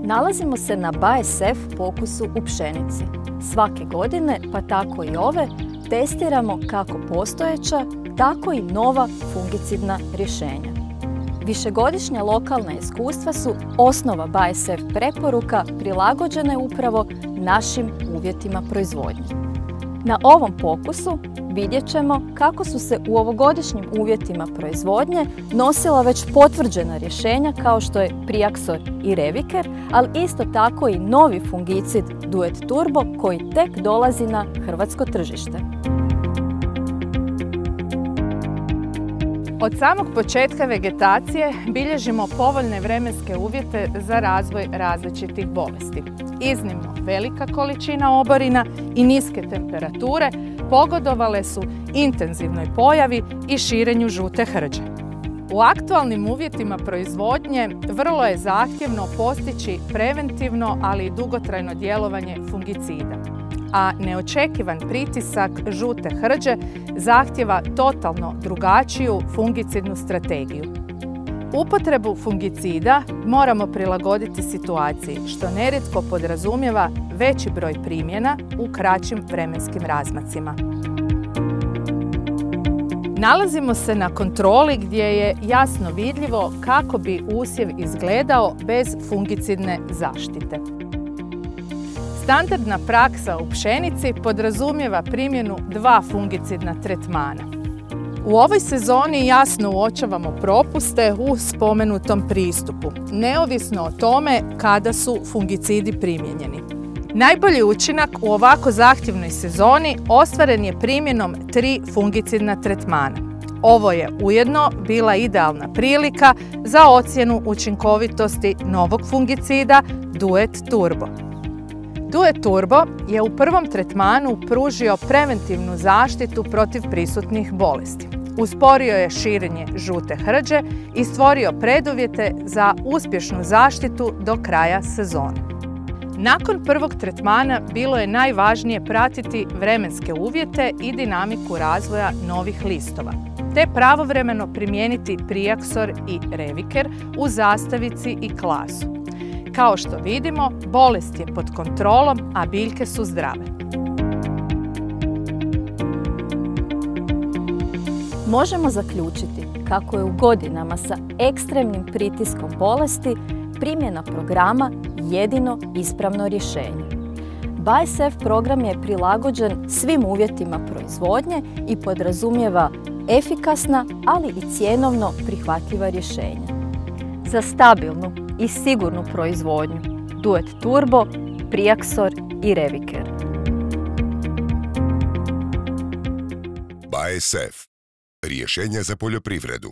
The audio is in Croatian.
Nalazimo se na BASF pokusu u pšenici. Svake godine, pa tako i ove, testiramo kako postojeća, tako i nova fungicidna rješenja. Višegodišnja lokalna iskustva su osnova BASF preporuka prilagođene upravo našim uvjetima proizvodnje. Na ovom pokusu vidjet ćemo kako su se u ovogodišnjim uvjetima proizvodnje nosila već potvrđena rješenja kao što je Priaxor i Reviker, ali isto tako i novi fungicid Duet Turbo koji tek dolazi na hrvatsko tržište. Od samog početka vegetacije bilježimo povoljne vremenske uvjete za razvoj različitih bolesti. Iznimno velika količina oborina i niske temperature pogodovale su intenzivnoj pojavi i širenju žute hrđe. U aktualnim uvjetima proizvodnje vrlo je zahtjevno postići preventivno, ali i dugotrajno djelovanje fungicida, a neočekivan pritisak žute hrđe zahtjeva totalno drugačiju fungicidnu strategiju. Upotrebu fungicida moramo prilagoditi situaciji, što nerijetko podrazumijeva veći broj primjena u kraćim vremenskim razmacima. Nalazimo se na kontroli gdje je jasno vidljivo kako bi usjev izgledao bez fungicidne zaštite. Standardna praksa u pšenici podrazumijeva primjenu 2 fungicidna tretmana. U ovoj sezoni jasno uočavamo propuste u spomenutom pristupu, neovisno o tome kada su fungicidi primijenjeni. Najbolji učinak u ovako zahtjevnoj sezoni ostvaren je primjenom 3 fungicidna tretmana. Ovo je ujedno bila idealna prilika za ocjenu učinkovitosti novog fungicida Duet Turbo. Duet Turbo je u prvom tretmanu pružio preventivnu zaštitu protiv prisutnih bolesti. Usporio je širenje žute hrđe i stvorio preduvjete za uspješnu zaštitu do kraja sezone. Nakon prvog tretmana bilo je najvažnije pratiti vremenske uvjete i dinamiku razvoja novih listova, te pravovremeno primijeniti Priaxor i Reviker u zastavici i klasu. Kao što vidimo, bolest je pod kontrolom, a biljke su zdrave. Možemo zaključiti kako je u godinama sa ekstremnim pritiskom bolesti primjena programa jedino ispravno rješenje. BASF program je prilagođen svim uvjetima proizvodnje i podrazumijeva efikasna, ali i cjenovno prihvatljiva rješenja. Za stabilnu i sigurnu proizvodnju Duet Turbo, Priaxor i Reviker. BASF. Rješenja za poljoprivredu.